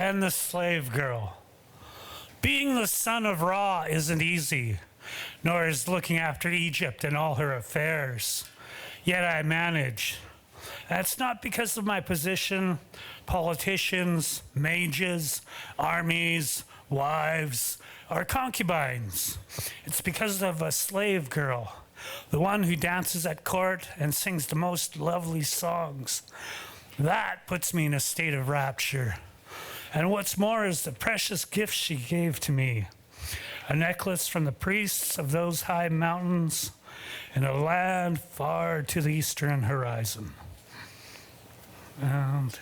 and the slave girl. Being the son of Ra isn't easy, nor is looking after Egypt and all her affairs. Yet I manage. That's not because of my position, politicians, mages, armies, wives, or concubines. It's because of a slave girl, the one who dances at court and sings the most lovely songs. That puts me in a state of rapture. And what's more is the precious gift she gave to me. A necklace from the priests of those high mountains in a land far to the eastern horizon. And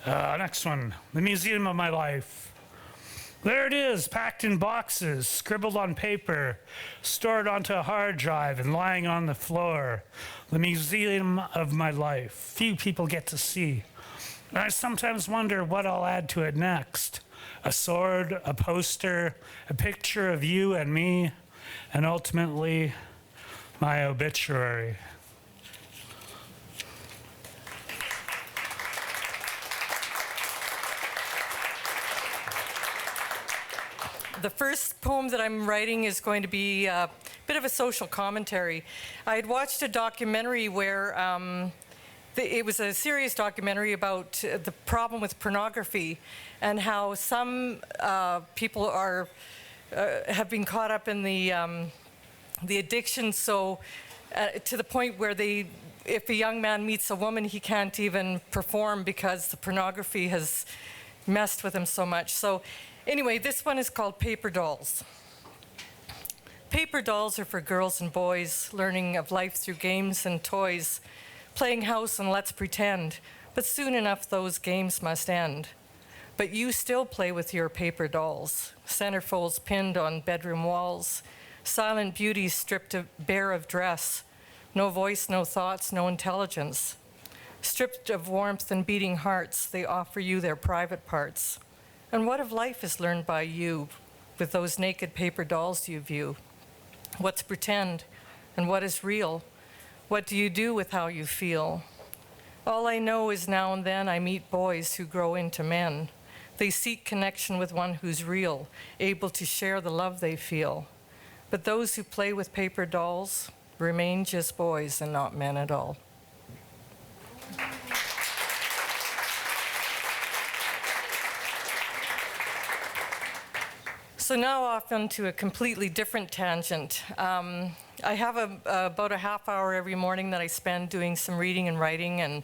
next one, the museum of my life. There it is, packed in boxes, scribbled on paper, stored onto a hard drive and lying on the floor. The museum of my life. Few people get to see. And I sometimes wonder what I'll add to it next. A sword, a poster, a picture of you and me, and ultimately, my obituary. The first poem that I'm writing is going to be a bit of a social commentary. I had watched a documentary where it was a serious documentary about the problem with pornography and how some people have been caught up in the addiction, so to the point where if a young man meets a woman, he can't even perform because the pornography has messed with him so much. So anyway, this one is called Paper Dolls. Paper dolls are for girls and boys, learning of life through games and toys, playing house and let's pretend, but soon enough those games must end. But you still play with your paper dolls, centerfolds pinned on bedroom walls, silent beauties stripped bare of dress, no voice, no thoughts, no intelligence. Stripped of warmth and beating hearts, they offer you their private parts. And what of life is learned by you with those naked paper dolls you view? What's pretend and what is real? What do you do with how you feel? All I know is now and then I meet boys who grow into men. They seek connection with one who's real, able to share the love they feel. But those who play with paper dolls remain just boys and not men at all. So now off onto a completely different tangent. I have about a half hour every morning that I spend doing some reading and writing, and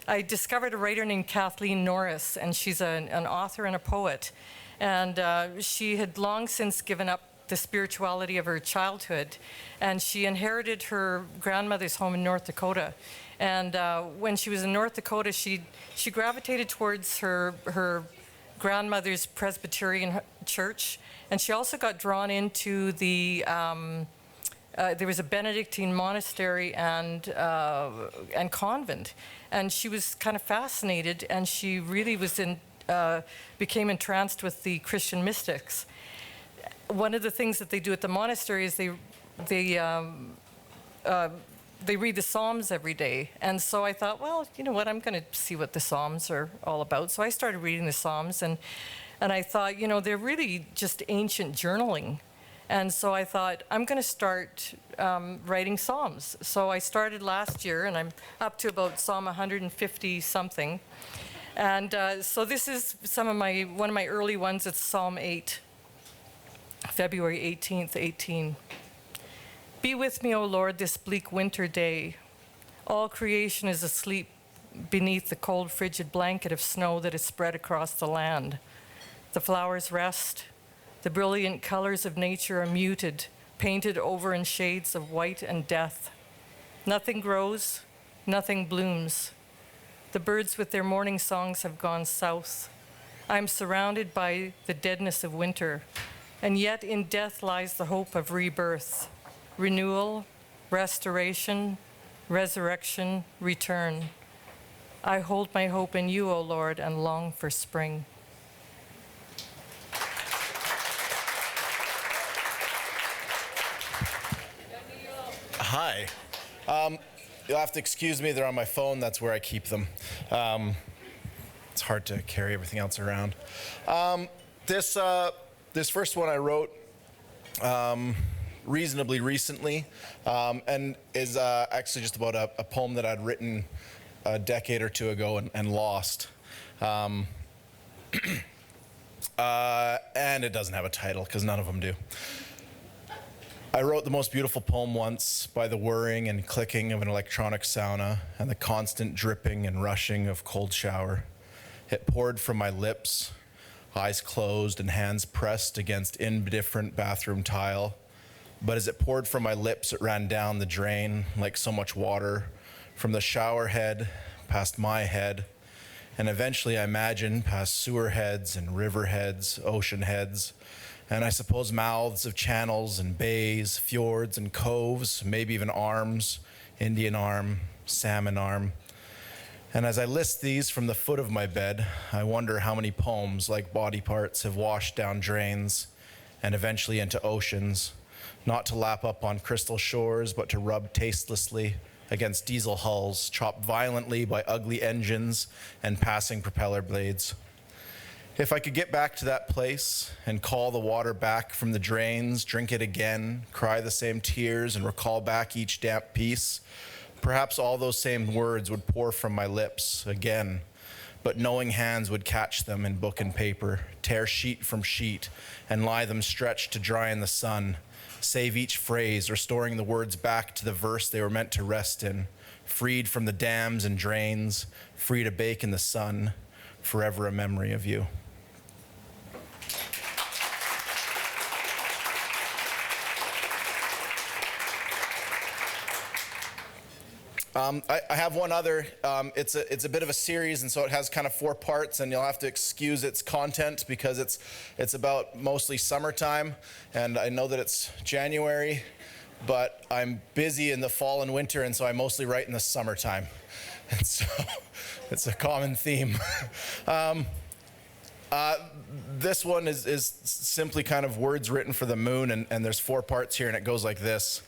I discovered a writer named Kathleen Norris, and she's an author and a poet. And she had long since given up the spirituality of her childhood, and she inherited her grandmother's home in North Dakota. And when she was in North Dakota, she gravitated towards her grandmother's Presbyterian church, and she also got drawn into the there was a Benedictine monastery and convent, and she was kind of fascinated, and she really was became entranced with the Christian mystics. One of the things that they do at the monastery is they read the Psalms every day. And so I thought, well, you know what, I'm going to see what the Psalms are all about. So I started reading the Psalms, and I thought, you know, they're really just ancient journaling. And so I thought, I'm going to start writing Psalms. So I started last year, and I'm up to about Psalm 150 something. And so this is one of my early ones. It's Psalm 8, February 18th, 18. Be with me, O Lord, this bleak winter day. All creation is asleep beneath the cold, frigid blanket of snow that is spread across the land. The flowers rest. The brilliant colors of nature are muted, painted over in shades of white and death. Nothing grows, nothing blooms. The birds with their morning songs have gone south. I am surrounded by the deadness of winter, and yet in death lies the hope of rebirth. Renewal, restoration, resurrection, return. I hold my hope in you, O Lord, and long for spring. Hi. You'll have to excuse me, they're on my phone, that's where I keep them. It's hard to carry everything else around. This first one I wrote reasonably recently, and is actually just about a poem that I'd written a decade or two ago and lost. And it doesn't have a title, because none of them do. I wrote the most beautiful poem once by the whirring and clicking of an electronic sauna and the constant dripping and rushing of cold shower. It poured from my lips, eyes closed and hands pressed against indifferent bathroom tile. But as it poured from my lips, it ran down the drain like so much water, from the shower head past my head, and eventually I imagine past sewer heads and river heads, ocean heads, and I suppose mouths of channels and bays, fjords and coves, maybe even arms, Indian arm, salmon arm. And as I list these from the foot of my bed, I wonder how many poems, like body parts, have washed down drains and eventually into oceans, not to lap up on crystal shores, but to rub tastelessly against diesel hulls, chopped violently by ugly engines and passing propeller blades. If I could get back to that place and call the water back from the drains, drink it again, cry the same tears, and recall back each damp piece, perhaps all those same words would pour from my lips again, but knowing hands would catch them in book and paper, tear sheet from sheet, and lie them stretched to dry in the sun, save each phrase, restoring the words back to the verse they were meant to rest in, freed from the dams and drains, free to bake in the sun, forever a memory of you. I have one other. It's a bit of a series, and so it has kind of 4 parts, and you'll have to excuse its content because it's about mostly summertime, and I know that it's January, but I'm busy in the fall and winter, and so I mostly write in the summertime, and so it's a common theme. This one is simply kind of words written for the moon, and there's 4 parts here, and it goes like this.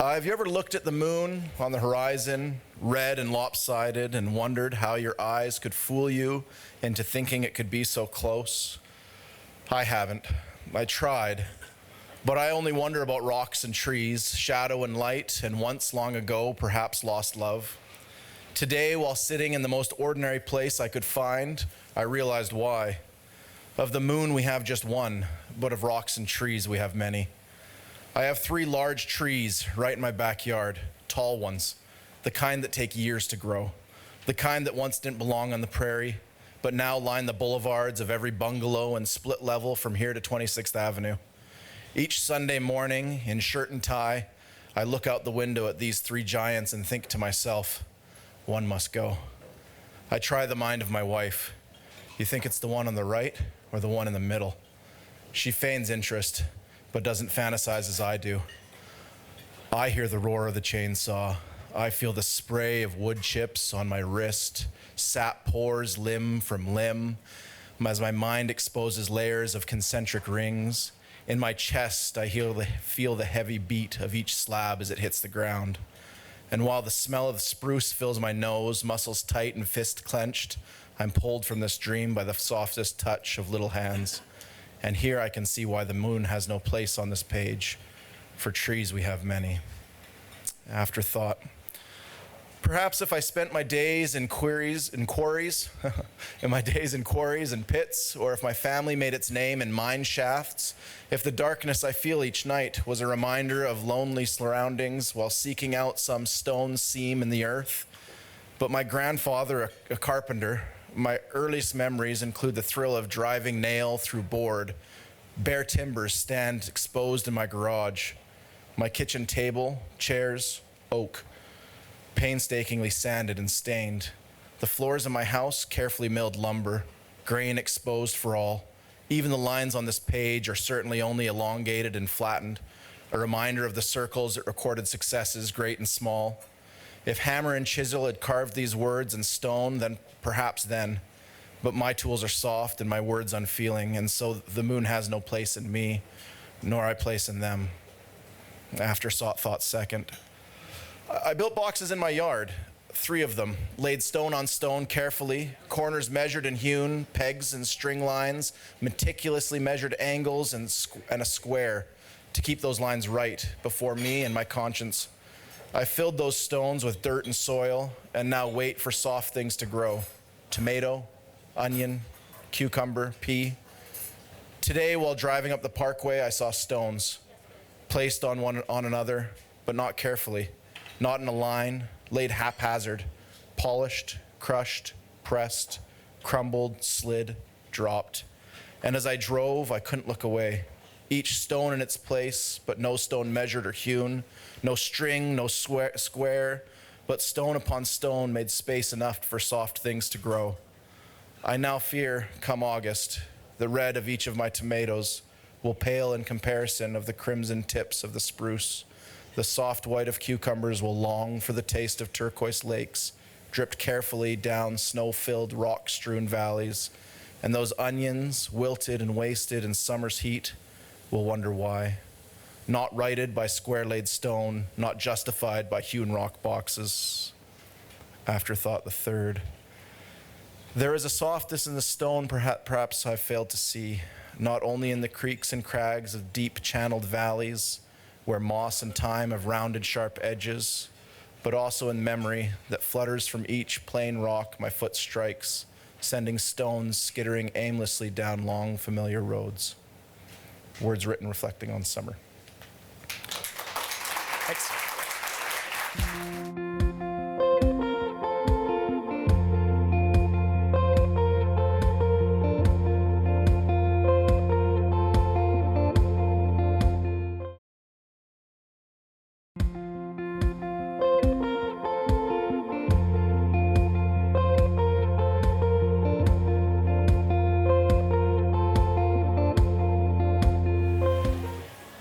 Have you ever looked at the moon on the horizon, red and lopsided, and wondered how your eyes could fool you into thinking it could be so close? I haven't. I tried. But I only wonder about rocks and trees, shadow and light, and once long ago, perhaps lost love. Today, while sitting in the most ordinary place I could find, I realized why. Of the moon, we have just one, but of rocks and trees, we have many. I have 3 large trees right in my backyard, tall ones, the kind that take years to grow, the kind that once didn't belong on the prairie, but now line the boulevards of every bungalow and split level from here to 26th Avenue. Each Sunday morning, in shirt and tie, I look out the window at these 3 giants and think to myself, one must go. I try the mind of my wife. You think it's the one on the right or the one in the middle? She feigns interest, but doesn't fantasize as I do. I hear the roar of the chainsaw. I feel the spray of wood chips on my wrist. Sap pours limb from limb as my mind exposes layers of concentric rings. In my chest, I feel the heavy beat of each slab as it hits the ground. And while the smell of the spruce fills my nose, muscles tight and fist clenched, I'm pulled from this dream by the softest touch of little hands. And here I can see why the moon has no place on this page. For trees we have many. Afterthought. Perhaps if I spent my days in quarries, in my days in quarries and pits, or if my family made its name in mine shafts, if the darkness I feel each night was a reminder of lonely surroundings while seeking out some stone seam in the earth. But my grandfather, a carpenter, my earliest memories include the thrill of driving nail through board. Bare timbers stand exposed in my garage. My kitchen table, chairs, oak, painstakingly sanded and stained. The floors of my house, carefully milled lumber, grain exposed for all. Even the lines on this page are certainly only elongated and flattened, a reminder of the circles that recorded successes, great and small. If hammer and chisel had carved these words in stone, then perhaps then. But my tools are soft and my words unfeeling, and so the moon has no place in me, nor I place in them. Afterthought second. I built boxes in my yard, 3 of them, laid stone on stone carefully, corners measured and hewn, pegs and string lines, meticulously measured angles and a square to keep those lines right before me and my conscience. I filled those stones with dirt and soil and now wait for soft things to grow. Tomato, onion, cucumber, pea. Today, while driving up the parkway, I saw stones placed on one on another, but not carefully, not in a line, laid haphazard, polished, crushed, pressed, crumbled, slid, dropped. And as I drove, I couldn't look away. Each stone in its place, but no stone measured or hewn, no string, no square, but stone upon stone made space enough for soft things to grow. I now fear, come August, the red of each of my tomatoes will pale in comparison of the crimson tips of the spruce. The soft white of cucumbers will long for the taste of turquoise lakes, dripped carefully down snow-filled, rock-strewn valleys. And those onions, wilted and wasted in summer's heat, will wonder why. Not righted by square-laid stone, not justified by hewn rock boxes. Afterthought the third. There is a softness in the stone perhaps I've failed to see, not only in the creeks and crags of deep-channeled valleys, where moss and thyme have rounded sharp edges, but also in memory that flutters from each plain rock my foot strikes, sending stones skittering aimlessly down long, familiar roads. Words written reflecting on summer. Thanks.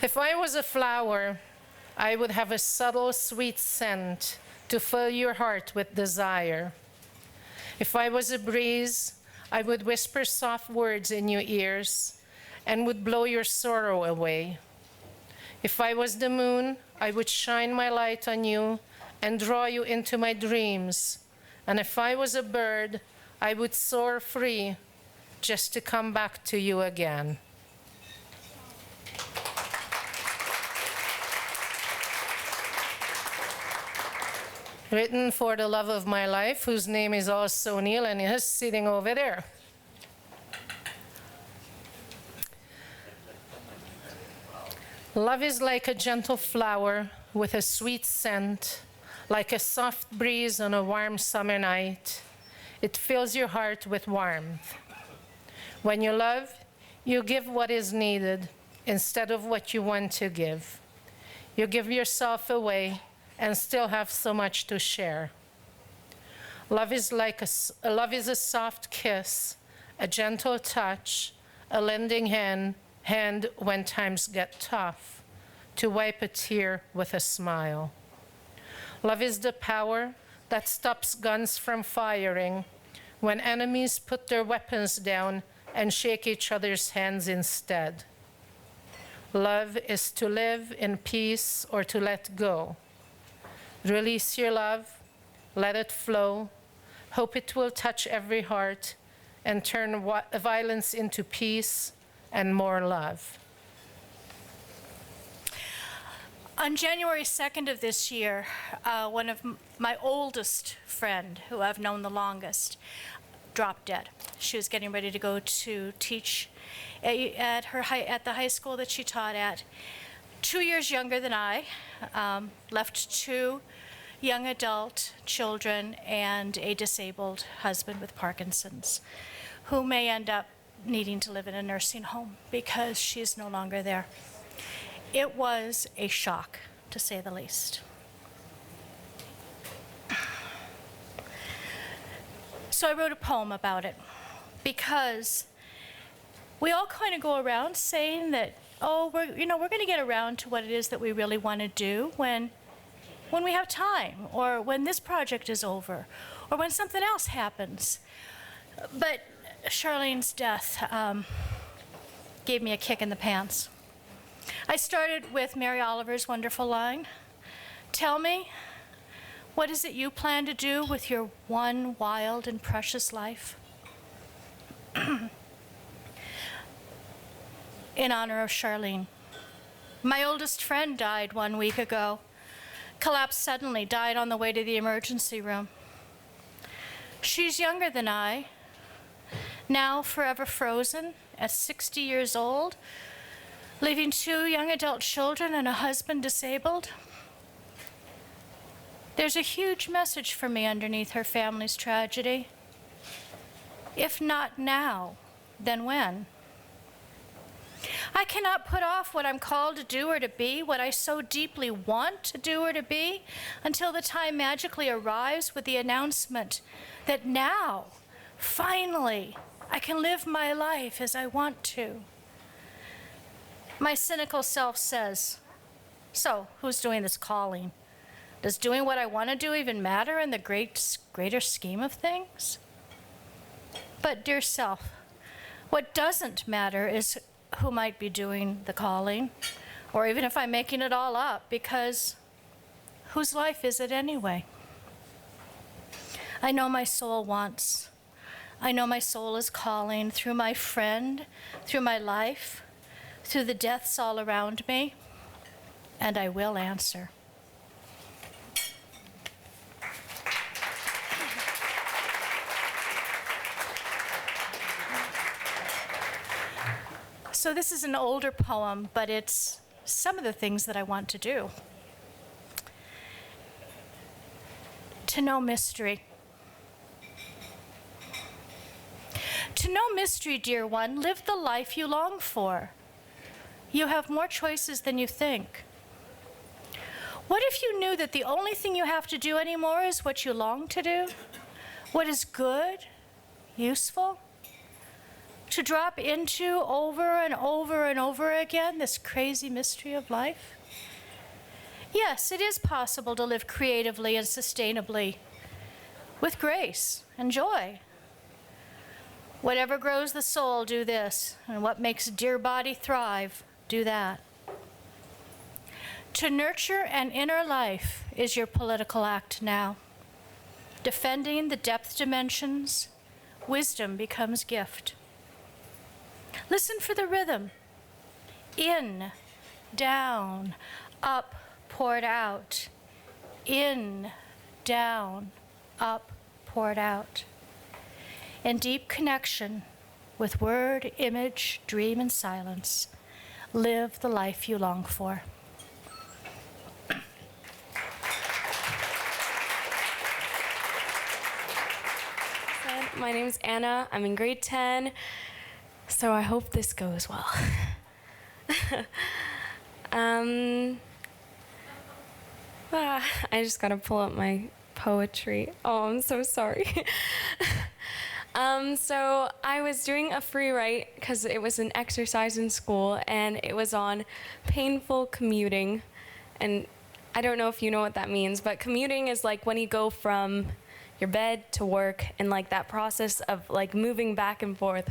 If I was a flower, I would have a subtle, sweet scent to fill your heart with desire. If I was a breeze, I would whisper soft words in your ears and would blow your sorrow away. If I was the moon, I would shine my light on you and draw you into my dreams. And if I was a bird, I would soar free just to come back to you again. Written for the love of my life, whose name is also Neil, and he is sitting over there. Love is like a gentle flower with a sweet scent, like a soft breeze on a warm summer night. It fills your heart with warmth. When you love, you give what is needed instead of what you want to give. You give yourself away and still have so much to share. Love is a soft kiss, a gentle touch, a lending hand when times get tough, to wipe a tear with a smile. Love is the power that stops guns from firing when enemies put their weapons down and shake each other's hands instead. Love is to live in peace or to let go. Release your love, let it flow, hope it will touch every heart and turn violence into peace and more love. On January 2nd of this year, one of my oldest friend, who I've known the longest, dropped dead. She was getting ready to go to teach at the high school that she taught at. 2 years younger than I, left 2 young adult children and a disabled husband with Parkinson's, who may end up needing to live in a nursing home because she's no longer there. It was a shock, to say the least. So I wrote a poem about it because we all kind of go around saying that, oh, we're going to get around to what it is that we really want to do when we have time, or when this project is over, or when something else happens. But Charlene's death gave me a kick in the pants. I started with Mary Oliver's wonderful line, "Tell me, What is it you plan to do with your one wild and precious life? In honor of Charlene. My oldest friend died 1 week ago. Collapsed suddenly, died on the way to the emergency room. She's younger than I, now forever frozen at 60 years old, leaving 2 young adult children and a husband disabled. There's a huge message for me underneath her family's tragedy. If not now, then when? I cannot put off what I'm called to do or to be, what I so deeply want to do or to be, until the time magically arrives with the announcement that now, finally, I can live my life as I want to. My cynical self says, so who's doing this calling? Does doing what I want to do even matter in the greater scheme of things? But dear self, what doesn't matter is who might be doing the calling, or even if I'm making it all up, because whose life is it anyway? I know my soul wants. I know my soul is calling through my friend, through my life, through the deaths all around me, and I will answer. So this is an older poem, but it's some of the things that I want to do. To know mystery. To know mystery, dear one, live the life you long for. You have more choices than you think. What if you knew that the only thing you have to do anymore is what you long to do? What is good, useful? To drop into over and over and over again this crazy mystery of life? Yes, it is possible to live creatively and sustainably, with grace and joy. Whatever grows the soul, do this, and what makes dear body thrive, do that. To nurture an inner life is your political act now. Defending the depth dimensions, wisdom becomes gift. Listen for the rhythm. In, down, up, poured out. In, down, up, poured out. In deep connection with word, image, dream, and silence, live the life you long for. My name's Anna. I'm in grade 10. So I hope this goes well. I just gotta pull up my poetry. Oh, I'm so sorry. So I was doing a free write because it was an exercise in school, and it was on painful commuting. And I don't know if you know what that means, but commuting is like when you go from your bed to work, and like that process of like moving back and forth.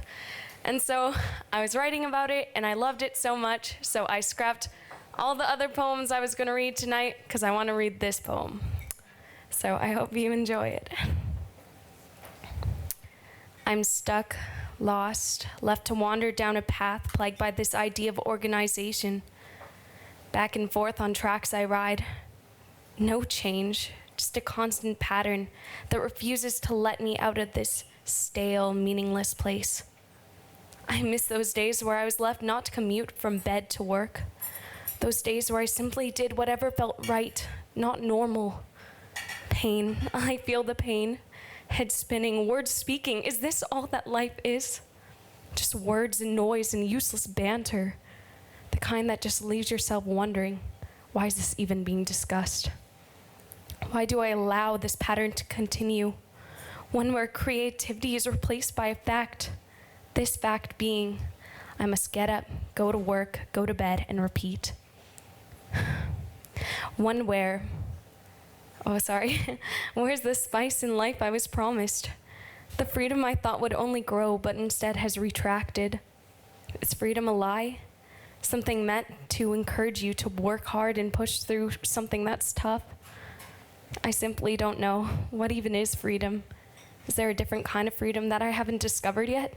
And so I was writing about it, and I loved it so much, so I scrapped all the other poems I was going to read tonight because I want to read this poem. So I hope you enjoy it. I'm stuck, lost, left to wander down a path plagued by this idea of organization. Back and forth on tracks I ride. No change, just a constant pattern that refuses to let me out of this stale, meaningless place. I miss those days where I was left not to commute from bed to work. Those days where I simply did whatever felt right, not normal. Pain, I feel the pain. Head spinning, words speaking. Is this all that life is? Just words and noise and useless banter. The kind that just leaves yourself wondering, why is this even being discussed? Why do I allow this pattern to continue? One where creativity is replaced by a fact. This fact being, I must get up, go to work, go to bed, and repeat. One where, where's the spice in life I was promised? The freedom I thought would only grow, but instead has retracted. Is freedom a lie? Something meant to encourage you to work hard and push through something that's tough? I simply don't know what even is freedom. Is there a different kind of freedom that I haven't discovered yet?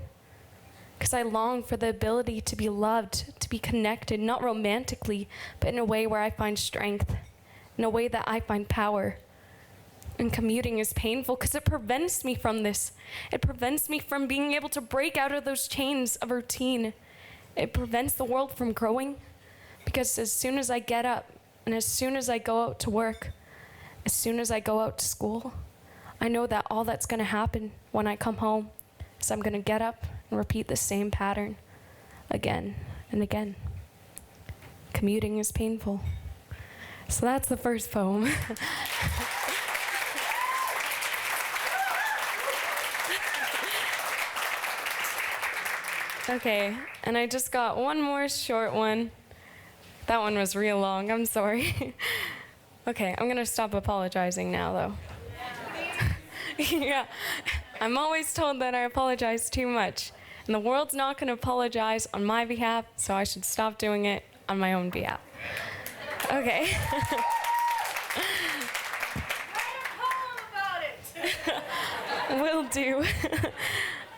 Because I long for the ability to be loved, to be connected, not romantically, but in a way where I find strength, in a way that I find power. And commuting is painful because it prevents me from this. It prevents me from being able to break out of those chains of routine. It prevents the world from growing, because as soon as I get up and as soon as I go out to work, as soon as I go out to school, I know that all that's going to happen when I come home is I'm going to get up and repeat the same pattern again and again. Commuting is painful. So that's the first poem. Okay, and I just got one more short one. That one was real long, I'm sorry. Okay, I'm gonna stop apologizing now, though. Yeah, I'm always told that I apologize too much, and the world's not gonna apologize on my behalf, so I should stop doing it on my own behalf. Okay. Will do.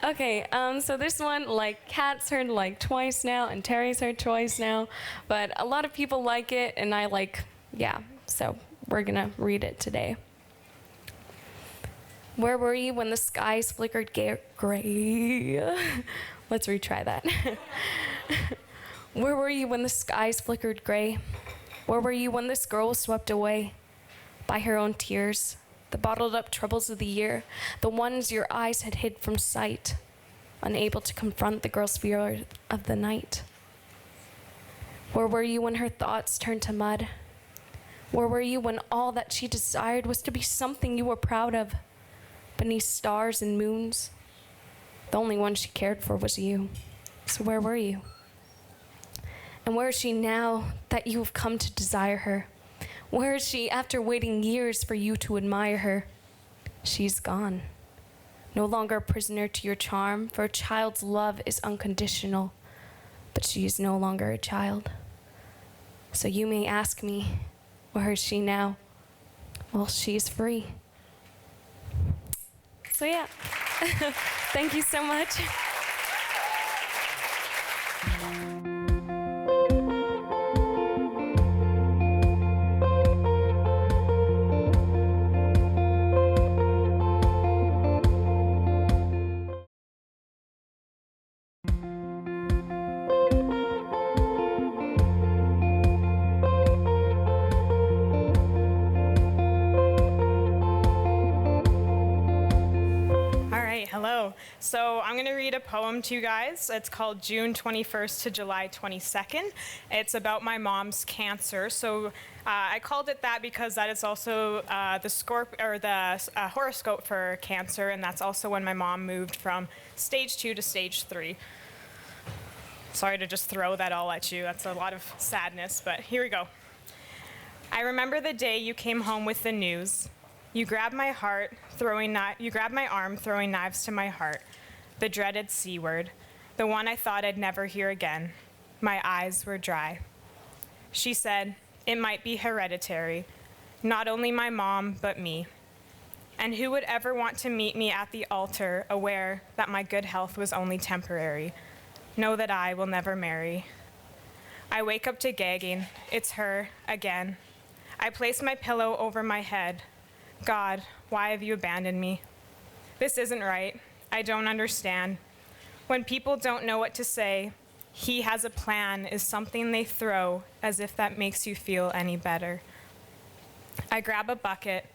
Okay, so this one, like, Kat's heard like twice now, and Terry's heard twice now, but a lot of people like it, and I like, yeah, so we're gonna read it today. Where were you when the skies flickered gray? Let's retry that. Where were you when the skies flickered gray? Where were you when this girl was swept away by her own tears? The bottled up troubles of the year, the ones your eyes had hid from sight, unable to confront the girl's fear of the night. Where were you when her thoughts turned to mud? Where were you when all that she desired was to be something you were proud of, beneath stars and moons? The only one she cared for was you. So where were you? And where is she now that you have come to desire her? Where is she after waiting years for you to admire her? She's gone. No longer a prisoner to your charm, for a child's love is unconditional, but she is no longer a child. So you may ask me, where is she now? Well, she's free. So yeah, thank you so much. Hello. So I'm going to read a poem to you guys. It's called June 21st to July 22nd. It's about my mom's cancer. So I called it that because that is also the horoscope for cancer, and that's also when my mom moved from stage 2 to stage 3. Sorry to just throw that all at you. That's a lot of sadness, but here we go. I remember the day you came home with the news. You grabbed my arm, throwing knives to my heart. The dreaded C word, the one I thought I'd never hear again. My eyes were dry. She said, it might be hereditary. Not only my mom, but me. And who would ever want to meet me at the altar, aware that my good health was only temporary? Know that I will never marry. I wake up to gagging. It's her, again. I place my pillow over my head. God, why have you abandoned me? This isn't right. I don't understand. When people don't know what to say, he has a plan is something they throw as if that makes you feel any better. I grab a bucket.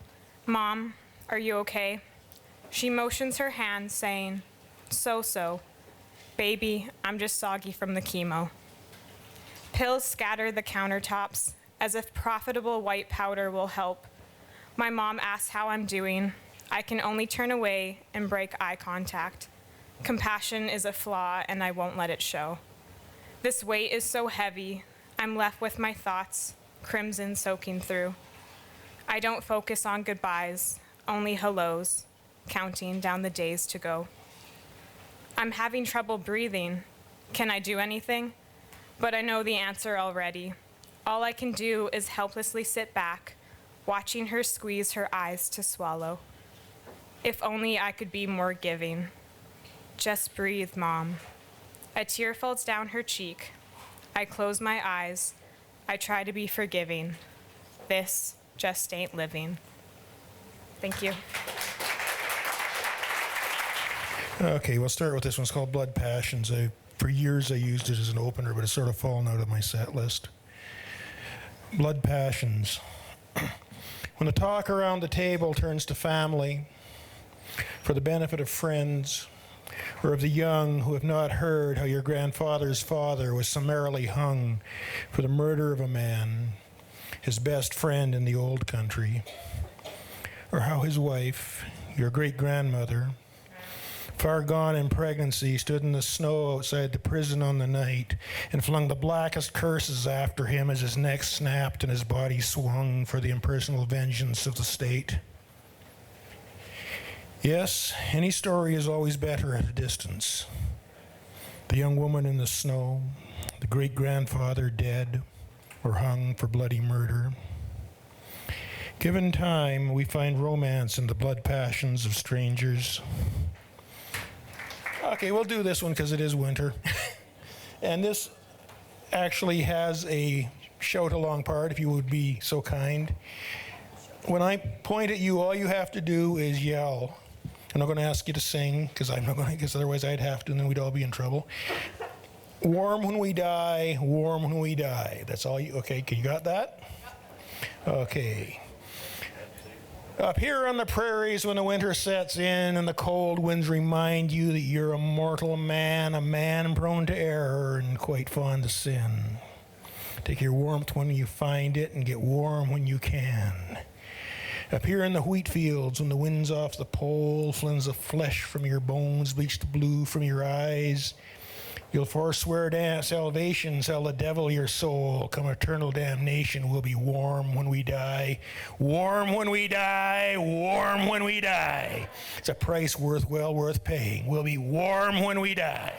Mom, are you okay? She motions her hand, saying, so. Baby, I'm just soggy from the chemo. Pills scatter the countertops as if profitable white powder will help. My mom asks how I'm doing. I can only turn away and break eye contact. Compassion is a flaw, and I won't let it show. This weight is so heavy, I'm left with my thoughts, crimson soaking through. I don't focus on goodbyes, only hellos, counting down the days to go. I'm having trouble breathing. Can I do anything? But I know the answer already. All I can do is helplessly sit back, watching her squeeze her eyes to swallow. If only I could be more giving. Just breathe, Mom. A tear falls down her cheek. I close my eyes. I try to be forgiving. This just ain't living. Thank you. Okay, we'll start with this one. It's called Blood Passions. For years I used it as an opener, but it's sort of fallen out of my set list. Blood Passions. When the talk around the table turns to family, for the benefit of friends, or of the young who have not heard how your grandfather's father was summarily hung for the murder of a man, his best friend in the old country, or how his wife, your great-grandmother, far gone in pregnancy, stood in the snow outside the prison on the night and flung the blackest curses after him as his neck snapped and his body swung for the impersonal vengeance of the state. Yes, any story is always better at a distance. The young woman in the snow, the great-grandfather dead or hung for bloody murder. Given time, we find romance in the blood passions of strangers. Okay, we'll do this one because it is winter. And this actually has a shout-along part, if you would be so kind. When I point at you, all you have to do is yell. I'm not going to ask you to sing, because otherwise I'd have to, and then we'd all be in trouble. Warm when we die, warm when we die. That's all you, okay, you got that? Okay. Up here on the prairies when the winter sets in and the cold winds remind you that you're a mortal man, a man prone to error and quite fond of sin. Take your warmth when you find it and get warm when you can. Up here in the wheat fields when the wind's off the pole, flings the flesh from your bones, bleach the blue from your eyes, you'll forswear salvation, sell the devil your soul, come eternal damnation, we'll be warm when we die. Warm when we die, warm when we die. It's a price well worth paying. We'll be warm when we die.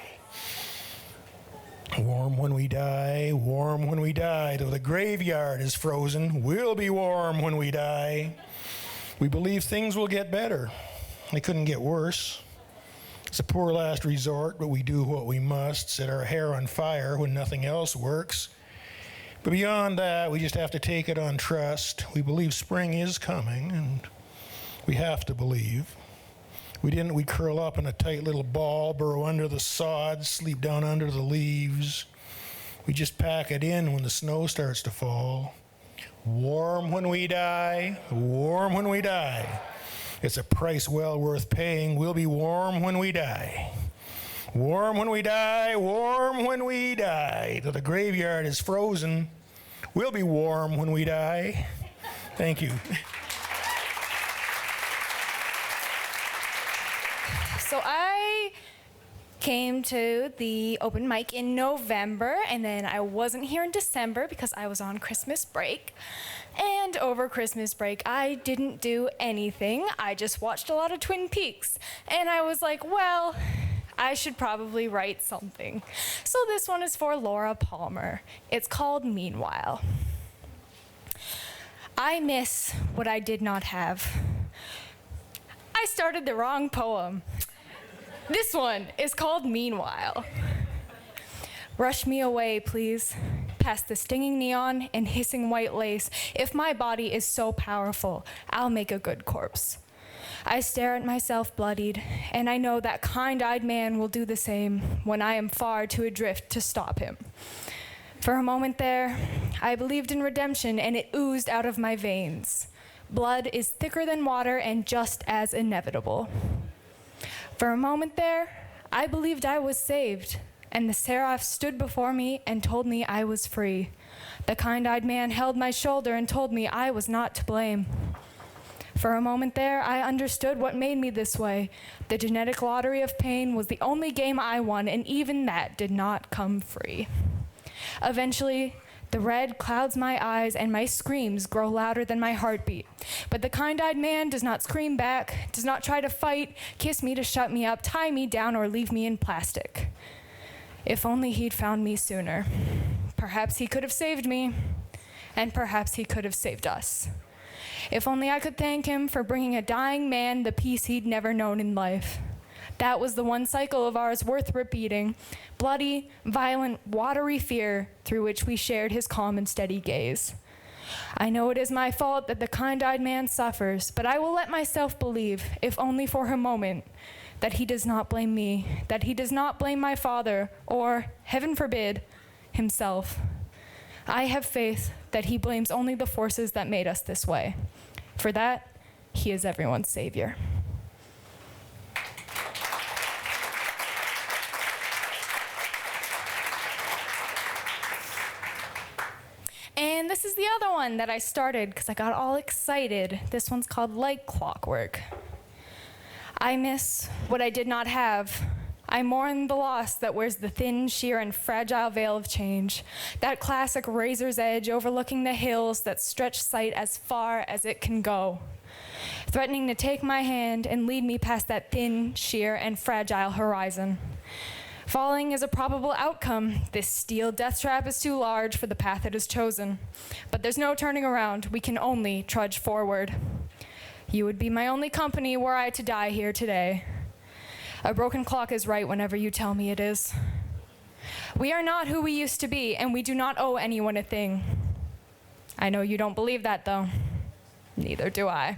Warm when we die, warm when we die. Though the graveyard is frozen, we'll be warm when we die. We believe things will get better. They couldn't get worse. It's a poor last resort, but we do what we must, set our hair on fire when nothing else works. But beyond that, we just have to take it on trust. We believe spring is coming, and we have to believe. We'd curl up in a tight little ball, burrow under the sod, sleep down under the leaves. We just pack it in when the snow starts to fall. Warm when we die, warm when we die. It's a price well worth paying. We'll be warm when we die. Warm when we die, warm when we die. Though the graveyard is frozen, we'll be warm when we die. Thank you. So I came to the open mic in November, and then I wasn't here in December because I was on Christmas break. And over Christmas break, I didn't do anything. I just watched a lot of Twin Peaks. And I was like, well, I should probably write something. So this one is for Laura Palmer. It's called Meanwhile. I miss what I did not have. I started the wrong poem. This one is called Meanwhile. Rush me away, please, past the stinging neon and hissing white lace. If my body is so powerful, I'll make a good corpse. I stare at myself bloodied, and I know that kind-eyed man will do the same when I am far too adrift to stop him. For a moment there, I believed in redemption, and it oozed out of my veins. Blood is thicker than water and just as inevitable. For a moment there, I believed I was saved, and the seraph stood before me and told me I was free. The kind-eyed man held my shoulder and told me I was not to blame. For a moment there, I understood what made me this way. The genetic lottery of pain was the only game I won, and even that did not come free. Eventually, the red clouds my eyes and my screams grow louder than my heartbeat. But the kind-eyed man does not scream back, does not try to fight, kiss me to shut me up, tie me down, or leave me in plastic. If only he'd found me sooner. Perhaps he could have saved me, and perhaps he could have saved us. If only I could thank him for bringing a dying man the peace he'd never known in life. That was the one cycle of ours worth repeating, bloody, violent, watery fear through which we shared his calm and steady gaze. I know it is my fault that the kind-eyed man suffers, but I will let myself believe, if only for a moment, that he does not blame me, that he does not blame my father, or, heaven forbid, himself. I have faith that he blames only the forces that made us this way. For that, he is everyone's savior. And this is the other one that I started because I got all excited. This one's called Like Clockwork. I miss what I did not have. I mourn the loss that wears the thin, sheer, and fragile veil of change. That classic razor's edge overlooking the hills that stretch sight as far as it can go, threatening to take my hand and lead me past that thin, sheer, and fragile horizon. Falling is a probable outcome. This steel death trap is too large for the path it has chosen. But there's no turning around. We can only trudge forward. You would be my only company were I to die here today. A broken clock is right whenever you tell me it is. We are not who we used to be, and we do not owe anyone a thing. I know you don't believe that, though. Neither do I.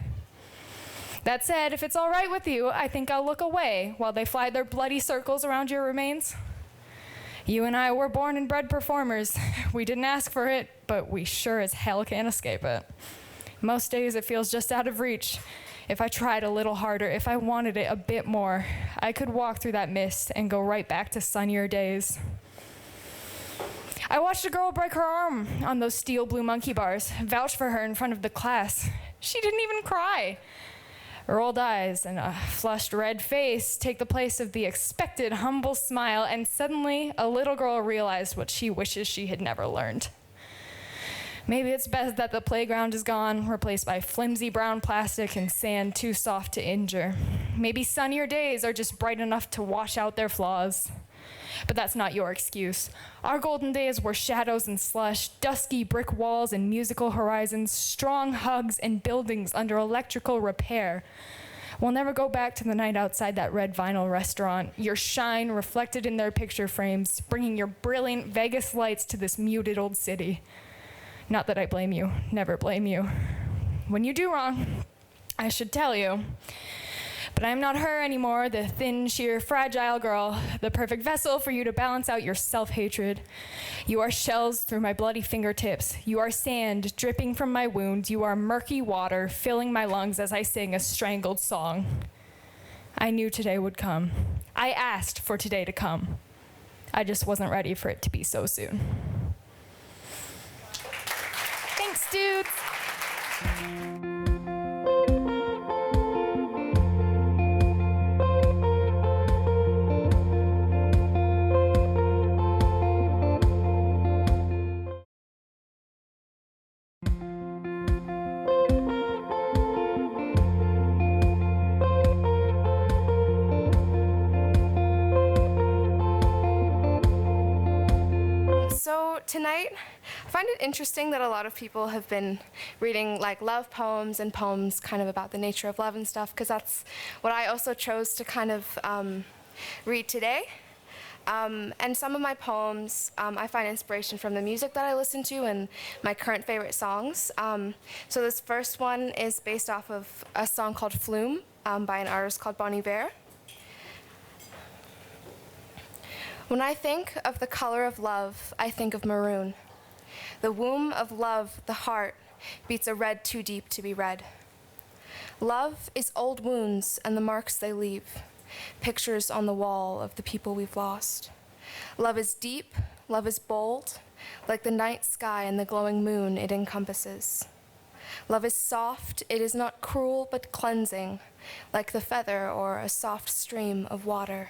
That said, if it's all right with you, I think I'll look away while they fly their bloody circles around your remains. You and I were born and bred performers. We didn't ask for it, but we sure as hell can't escape it. Most days it feels just out of reach. If I tried a little harder, if I wanted it a bit more, I could walk through that mist and go right back to sunnier days. I watched a girl break her arm on those steel blue monkey bars, vouch for her in front of the class. She didn't even cry. Rolled eyes and a flushed red face take the place of the expected humble smile, and suddenly a little girl realized what she wishes she had never learned. Maybe it's best that the playground is gone, replaced by flimsy brown plastic and sand too soft to injure. Maybe sunnier days are just bright enough to wash out their flaws. But that's not your excuse. Our golden days were shadows and slush, dusky brick walls and musical horizons, strong hugs and buildings under electrical repair. We'll never go back to the night outside that red vinyl restaurant, your shine reflected in their picture frames, bringing your brilliant Vegas lights to this muted old city. Not that I blame you, never blame you. When you do wrong, I should tell you. But I'm not her anymore, the thin, sheer, fragile girl, the perfect vessel for you to balance out your self-hatred. You are shells through my bloody fingertips. You are sand dripping from my wounds. You are murky water filling my lungs as I sing a strangled song. I knew today would come. I asked for today to come. I just wasn't ready for it to be so soon. Thanks, dudes. So tonight, I find it interesting that a lot of people have been reading like love poems and poems kind of about the nature of love and stuff, because that's what I also chose to kind of read today. And some of my poems, I find inspiration from the music that I listen to and my current favorite songs. So this first one is based off of a song called Flume by an artist called Bon Iver. When I think of the color of love, I think of maroon. The womb of love, the heart, beats a red too deep to be read. Love is old wounds and the marks they leave, pictures on the wall of the people we've lost. Love is deep, love is bold, like the night sky and the glowing moon it encompasses. Love is soft, it is not cruel but cleansing, like the feather or a soft stream of water.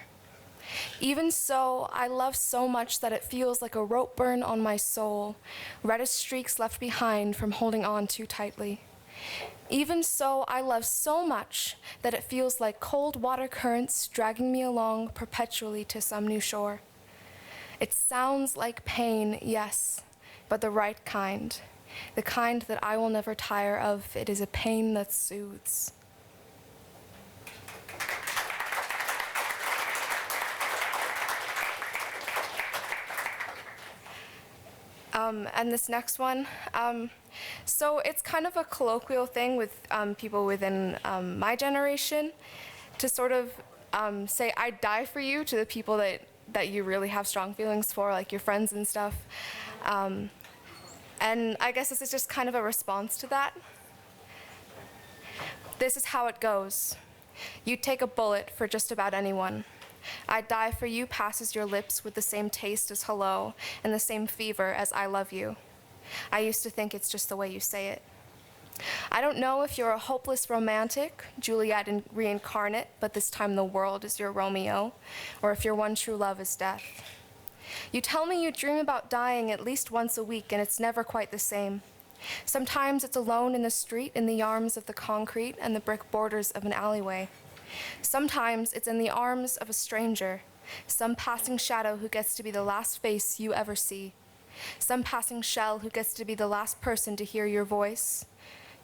Even so, I love so much that it feels like a rope burn on my soul, reddish streaks left behind from holding on too tightly. Even so, I love so much that it feels like cold water currents dragging me along perpetually to some new shore. It sounds like pain, yes, but the right kind. the kind that I will never tire of. It is a pain that soothes. And this next one, so it's kind of a colloquial thing with people within my generation to sort of say, I'd die for you to the people that you really have strong feelings for, like your friends and stuff. And I guess this is just kind of a response to that. This is how it goes. You'd take a bullet for just about anyone. I'd die for you passes your lips with the same taste as hello and the same fever as I love you. I used to think it's just the way you say it. I don't know if you're a hopeless romantic, Juliet reincarnate, but this time the world is your Romeo, or if your one true love is death. You tell me you dream about dying at least once a week, and it's never quite the same. Sometimes it's alone in the street in the arms of the concrete and the brick borders of an alleyway. Sometimes it's in the arms of a stranger, some passing shadow who gets to be the last face you ever see, some passing shell who gets to be the last person to hear your voice.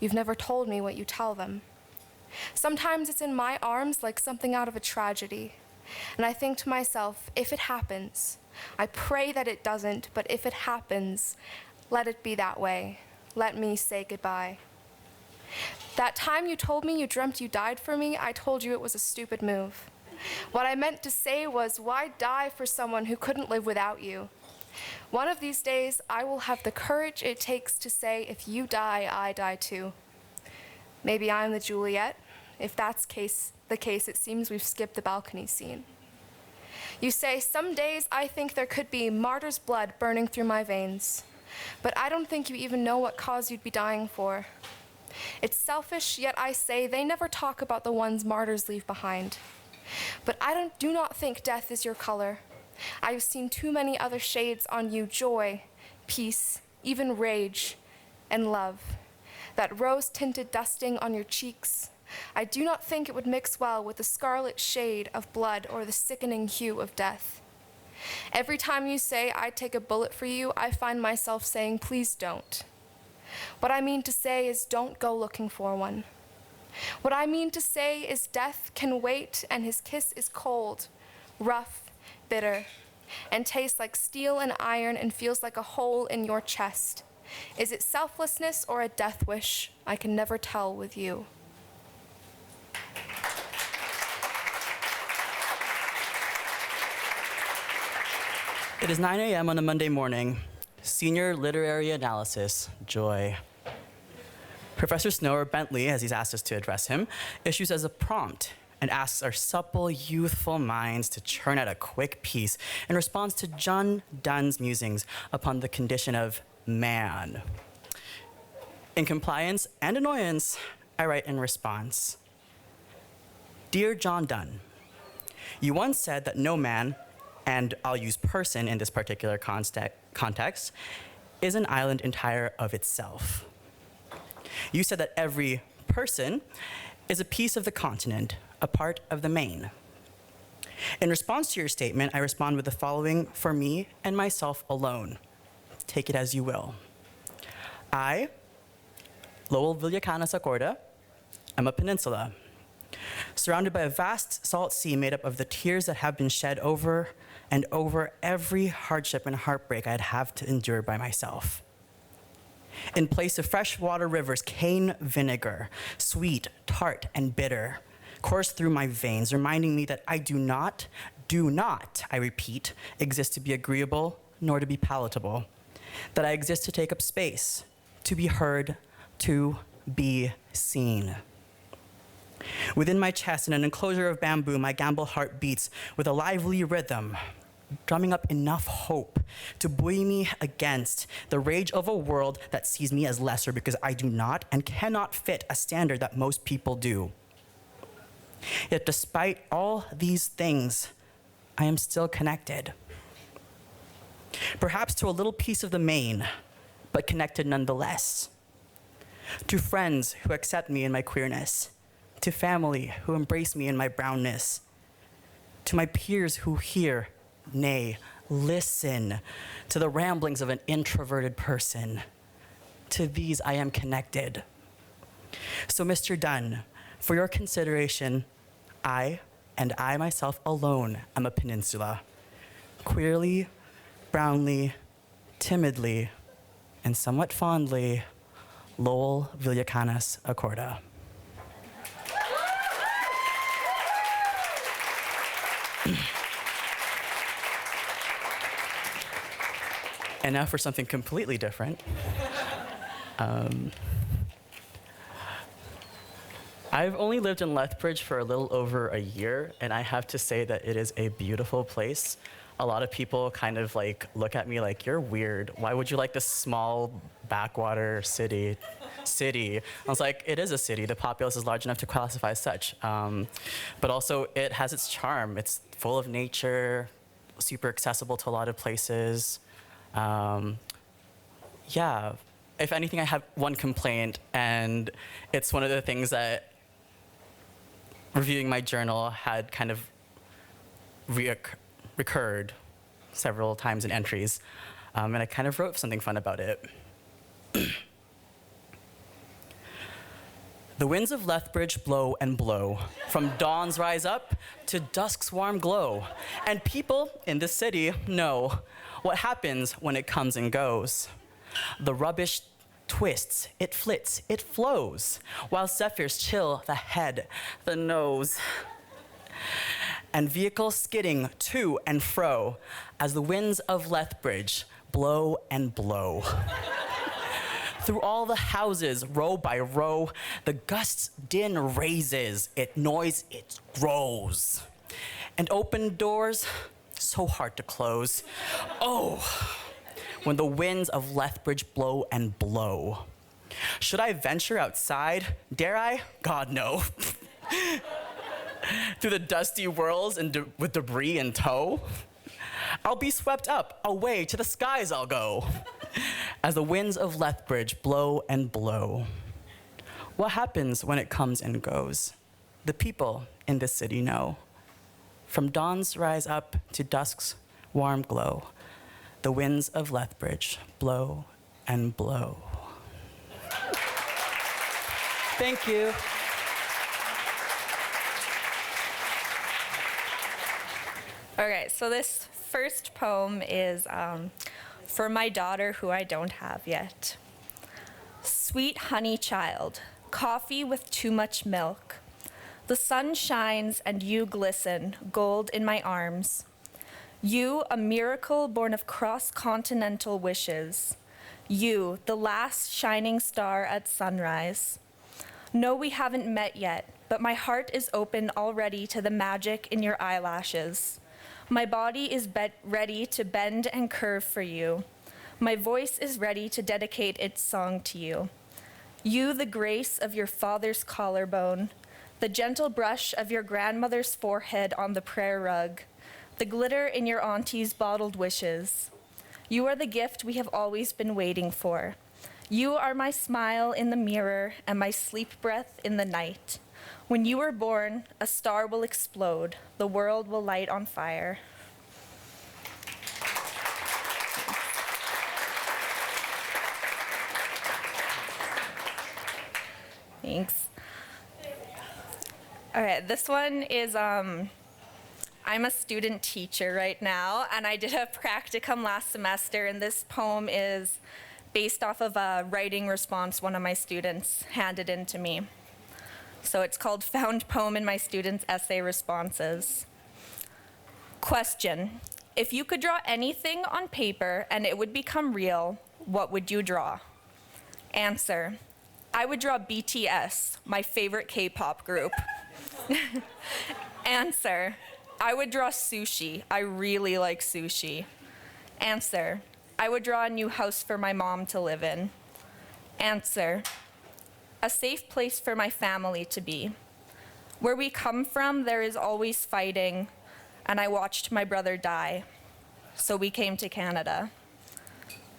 You've never told me what you tell them. Sometimes it's in my arms like something out of a tragedy, and I think to myself, if it happens, I pray that it doesn't, but if it happens, let it be that way. Let me say goodbye. That time you told me you dreamt you died for me, I told you it was a stupid move. What I meant to say was, why die for someone who couldn't live without you? One of these days, I will have the courage it takes to say, if you die, I die too. Maybe I'm the Juliet. If that's the case, it seems we've skipped the balcony scene. You say, some days I think there could be martyr's blood burning through my veins. But I don't think you even know what cause you'd be dying for. It's selfish, yet I say they never talk about the ones martyrs leave behind. But I do not think death is your color. I have seen too many other shades on you, joy, peace, even rage, and love. That rose-tinted dusting on your cheeks, I do not think it would mix well with the scarlet shade of blood or the sickening hue of death. Every time you say, I'd take a bullet for you, I find myself saying, please don't. What I mean to say is, don't go looking for one. What I mean to say is, death can wait, and his kiss is cold, rough, bitter, and tastes like steel and iron and feels like a hole in your chest. Is it selflessness or a death wish? I can never tell with you. It is 9 a.m. on a Monday morning. Senior literary analysis, joy. Professor Snow, or Bentley, as he's asked us to address him, issues as a prompt and asks our supple, youthful minds to churn out a quick piece in response to John Donne's musings upon the condition of man. In compliance and annoyance, I write in response. Dear John Donne, you once said that no man, and I'll use person in this particular context, is an island entire of itself. You said that every person is a piece of the continent, a part of the main. In response to your statement, I respond with the following for me and myself alone. Take it as you will. I, Lowell Villacana Sacorda, am a peninsula, surrounded by a vast salt sea made up of the tears that have been shed over and over every hardship and heartbreak I'd have to endure by myself. In place of freshwater rivers, cane vinegar, sweet, tart, and bitter, course through my veins, reminding me that I do not, I repeat, exist to be agreeable nor to be palatable, that I exist to take up space, to be heard, to be seen. Within my chest, in an enclosure of bamboo, my gamble heart beats with a lively rhythm, drumming up enough hope to buoy me against the rage of a world that sees me as lesser because I do not and cannot fit a standard that most people do. Yet despite all these things, I am still connected. Perhaps to a little piece of the main, but connected nonetheless. To friends who accept me in my queerness, to family who embrace me in my brownness, to my peers who hear, nay, listen to the ramblings of an introverted person, to these I am connected. So, Mr. Dunn, for your consideration, I, and I myself alone, am a peninsula. Queerly, brownly, timidly, and somewhat fondly, Lowell Villacanas Accorda. And now for something completely different. I've only lived in Lethbridge for a little over a year, and I have to say that it is a beautiful place. A lot of people kind of like look at me like, you're weird. Why would you like this small backwater city? I was like, it is a city. The populace is large enough to classify as such. But also it has its charm. It's full of nature, super accessible to a lot of places. Yeah, if anything, I have one complaint, and it's one of the things that reviewing my journal had kind of recurred several times in entries, and I kind of wrote something fun about it. The winds of Lethbridge blow and blow, from dawn's rise up to dusk's warm glow, and people in this city know what happens when it comes and goes. The rubbish twists, it flits, it flows, while zephyrs chill the head, the nose, and vehicles skidding to and fro as the winds of Lethbridge blow and blow. Through all the houses, row by row, the gust's din raises, it noise, it grows. And open doors, so hard to close. Oh, when the winds of Lethbridge blow and blow. Should I venture outside? Dare I? God, no. Through the dusty whirls and with debris in tow? I'll be swept up, away to the skies I'll go, as the winds of Lethbridge blow and blow. What happens when it comes and goes? The people in this city know. From dawn's rise up to dusk's warm glow, the winds of Lethbridge blow and blow. Thank you. Okay, so this first poem is for my daughter who I don't have yet. Sweet honey child, coffee with too much milk. The sun shines and you glisten, gold in my arms. You, a miracle born of cross-continental wishes. You, the last shining star at sunrise. No, we haven't met yet, but my heart is open already to the magic in your eyelashes. My body is ready to bend and curve for you. My voice is ready to dedicate its song to you. You, the grace of your father's collarbone, the gentle brush of your grandmother's forehead on the prayer rug, the glitter in your auntie's bottled wishes. You are the gift we have always been waiting for. You are my smile in the mirror and my sleep breath in the night. When you are born, a star will explode. The world will light on fire. Thanks. All right, this one is, I'm a student teacher right now, and I did a practicum last semester, and this poem is based off of a writing response one of my students handed in to me. So it's called Found Poem in My Students' Essay Responses. Question: if you could draw anything on paper and it would become real, what would you draw? Answer: I would draw BTS, my favorite K-pop group. Answer: I would draw sushi. I really like sushi. Answer: I would draw a new house for my mom to live in. Answer: a safe place for my family to be. Where we come from, there is always fighting, and I watched my brother die, so we came to Canada.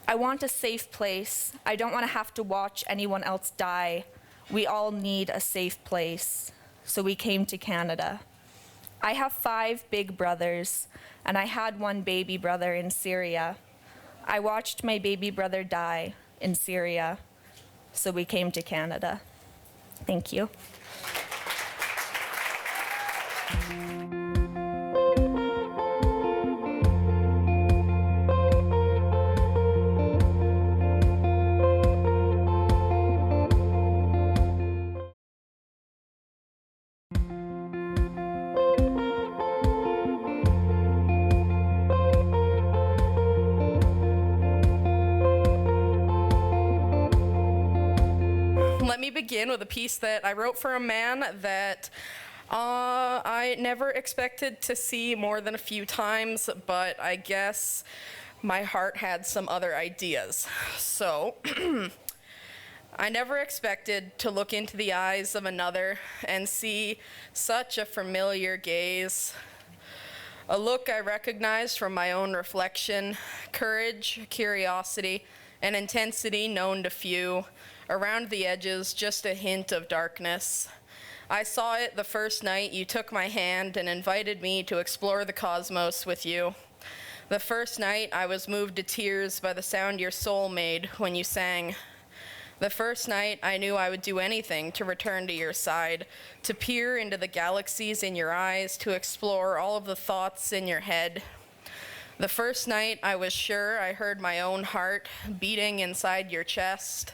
I want a safe place. I don't want to have to watch anyone else die. We all need a safe place, so we came to Canada. I have 5 big brothers, and I had one baby brother in Syria. I watched my baby brother die in Syria, so we came to Canada. Thank you. Let me begin with a piece that I wrote for a man that I never expected to see more than a few times, but I guess my heart had some other ideas. So, I never expected to look into the eyes of another and see such a familiar gaze. A look I recognized from my own reflection, courage, curiosity, and intensity known to few. Around the edges, just a hint of darkness. I saw it the first night you took my hand and invited me to explore the cosmos with you. The first night I was moved to tears by the sound your soul made when you sang. The first night I knew I would do anything to return to your side, to peer into the galaxies in your eyes, to explore all of the thoughts in your head. The first night I was sure I heard my own heart beating inside your chest.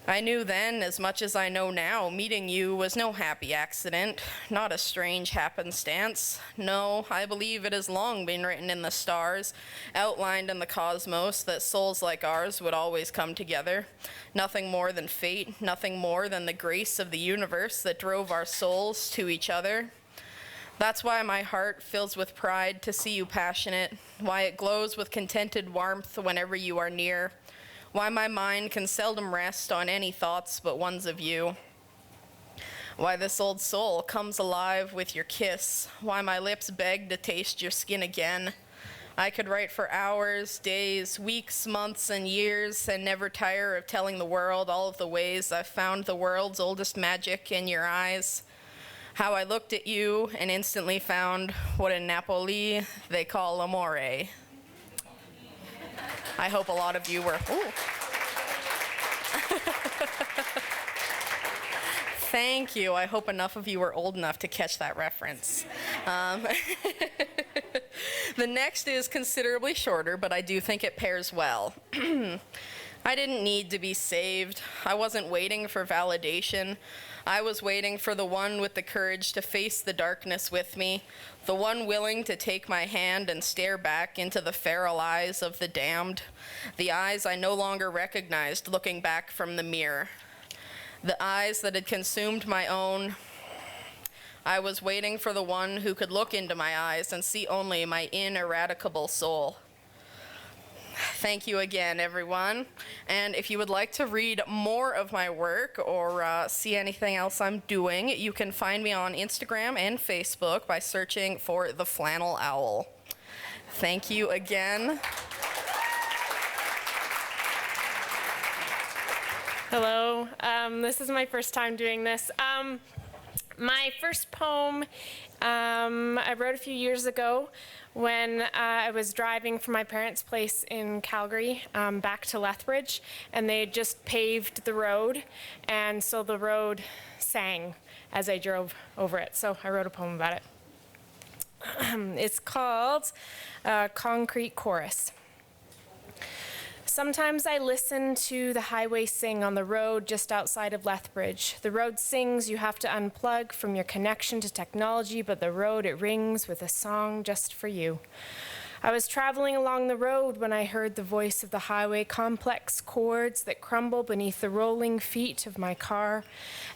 I knew then, as much as I know now, meeting you was no happy accident, not a strange happenstance. No, I believe it has long been written in the stars, outlined in the cosmos, that souls like ours would always come together. Nothing more than fate, nothing more than the grace of the universe that drove our souls to each other. That's why my heart fills with pride to see you passionate, why it glows with contented warmth whenever you are near. Why my mind can seldom rest on any thoughts but ones of you. Why this old soul comes alive with your kiss. Why my lips beg to taste your skin again. I could write for hours, days, weeks, months, and years, and never tire of telling the world all of the ways I've found the world's oldest magic in your eyes. How I looked at you and instantly found what in Napoli they call amore. I hope a lot of you were. Thank you. I hope enough of you were old enough to catch that reference. The next is considerably shorter, but I do think it pairs well. I didn't need to be saved. I wasn't waiting for validation. I was waiting for the one with the courage to face the darkness with me, the one willing to take my hand and stare back into the feral eyes of the damned, the eyes I no longer recognized looking back from the mirror, the eyes that had consumed my own. I was waiting for the one who could look into my eyes and see only my ineradicable soul. Thank you again, everyone. And if you would like to read more of my work or see anything else I'm doing, you can find me on Instagram and Facebook by searching for The Flannel Owl. Thank you again. Hello. This is my first time doing this. My first poem I wrote a few years ago when I was driving from my parents' place in Calgary back to Lethbridge, and they had just paved the road, and so the road sang as I drove over it. So I wrote a poem about it. It's called Concrete Chorus. Sometimes I listen to the highway sing on the road just outside of Lethbridge. The road sings, you have to unplug from your connection to technology, but the road, it rings with a song just for you. I was traveling along the road when I heard the voice of the highway, complex chords that crumble beneath the rolling feet of my car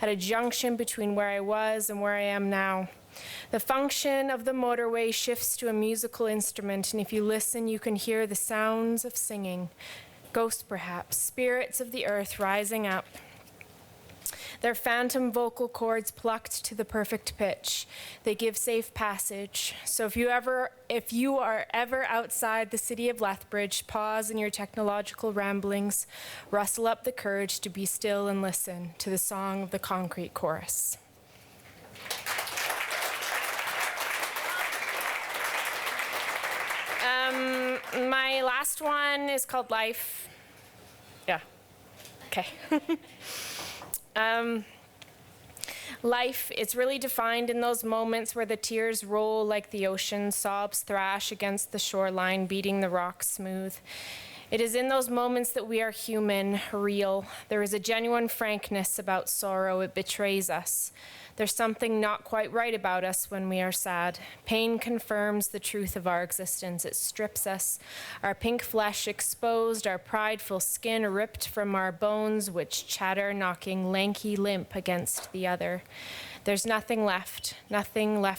at a junction between where I was and where I am now. The function of the motorway shifts to a musical instrument, and if you listen, you can hear the sounds of singing. Ghosts, perhaps, spirits of the earth rising up. Their phantom vocal cords plucked to the perfect pitch. They give safe passage. So if you are ever outside the city of Lethbridge, pause in your technological ramblings, rustle up the courage to be still and listen to the song of the concrete chorus. My last one is called Life. Yeah. Okay. Life, it's really defined in those moments where the tears roll like the ocean, sobs thrash against the shoreline, beating the rocks smooth. It is in those moments that we are human, real. There is a genuine frankness about sorrow. It betrays us. There's something not quite right about us when we are sad. Pain confirms the truth of our existence. It strips us, our pink flesh exposed, our prideful skin ripped from our bones, which chatter, knocking lanky limp against the other. There's nothing left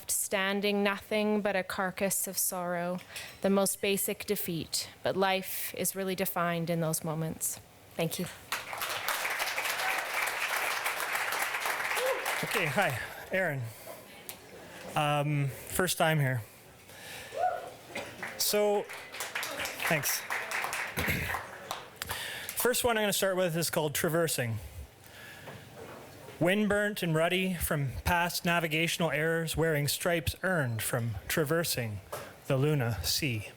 standing, nothing but a carcass of sorrow, the most basic defeat. But life is really defined in those moments. Thank you. Okay, hi, Aaron. First time here. So, thanks. First one I'm going to start with is called Traversing. Windburnt and ruddy from past navigational errors, wearing stripes earned from traversing the Luna Sea.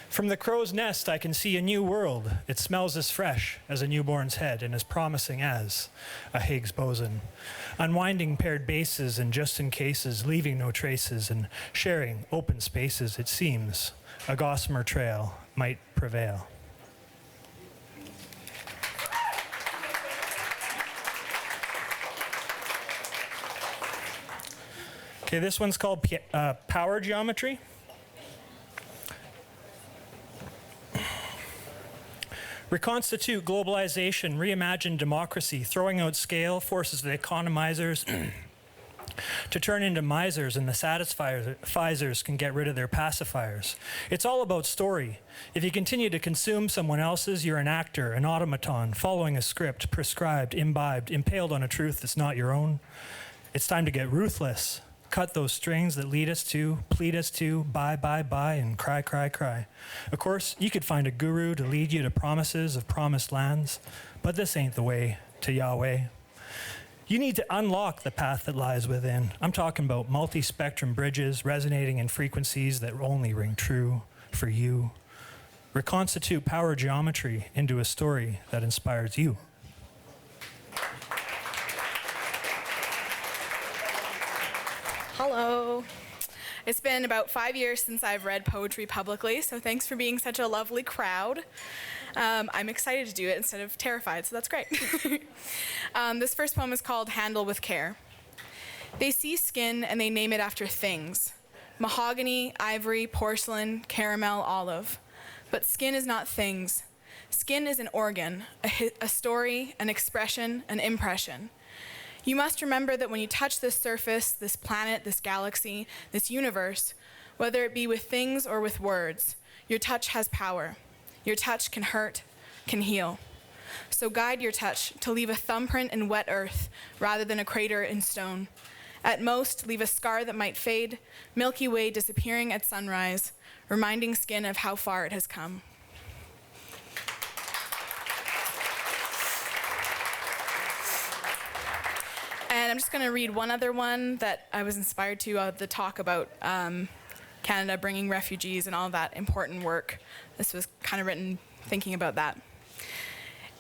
From the crow's nest, I can see a new world. It smells as fresh as a newborn's head and as promising as a Higgs boson. Unwinding paired bases and just in cases, leaving no traces and sharing open spaces, it seems a gossamer trail might prevail. Okay, this one's called Power Geometry. Reconstitute globalization, reimagine democracy, throwing out scale forces the economizers to turn into misers, and the satisfiers can get rid of their pacifiers. It's all about story. If you continue to consume someone else's, you're an actor, an automaton, following a script, prescribed, imbibed, impaled on a truth that's not your own. It's time to get ruthless. Cut those strings that lead us to, plead us to, buy, and cry, cry, cry. Of course, you could find a guru to lead you to promises of promised lands, but this ain't the way to Yahweh. You need to unlock the path that lies within. I'm talking about multi-spectrum bridges resonating in frequencies that only ring true for you. Reconstitute power geometry into a story that inspires you. Hello. It's been about 5 years since I've read poetry publicly, so thanks for being such a lovely crowd. I'm excited to do it instead of terrified, so that's great. This first poem is called Handle with Care. They see skin and they name it after things. Mahogany, ivory, porcelain, caramel, olive. But skin is not things. Skin is an organ, a story, an expression, an impression. You must remember that when you touch this surface, this planet, this galaxy, this universe, whether it be with things or with words, your touch has power. Your touch can hurt, can heal. So guide your touch to leave a thumbprint in wet earth rather than a crater in stone. At most, leave a scar that might fade, Milky Way disappearing at sunrise, reminding skin of how far it has come. And I'm just going to read one other one that I was inspired to, the talk about Canada bringing refugees and all that important work. This was kind of written thinking about that.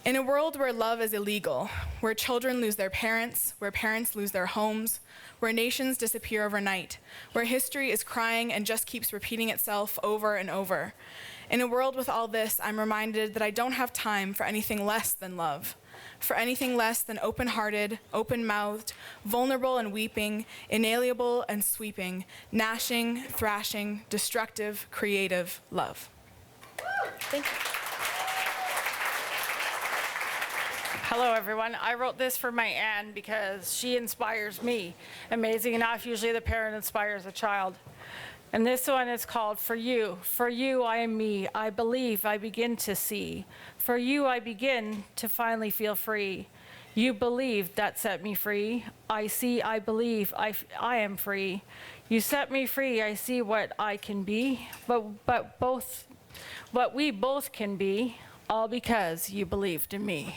In a world where love is illegal, where children lose their parents, where parents lose their homes, where nations disappear overnight, where history is crying and just keeps repeating itself over and over. In a world with all this, I'm reminded that I don't have time for anything less than love. For anything less than open-hearted, open-mouthed, vulnerable and weeping, inalienable and sweeping, gnashing, thrashing, destructive, creative love. Thank you. Hello, everyone. I wrote this for my Anne because she inspires me. Amazing enough, usually the parent inspires a child. And this one is called For You. For you, I am me. I believe I begin to see. For you, I begin to finally feel free. You believe that set me free. I see, I believe I am free. You set me free. I see what I can be, but what we both can be, all because you believed in me.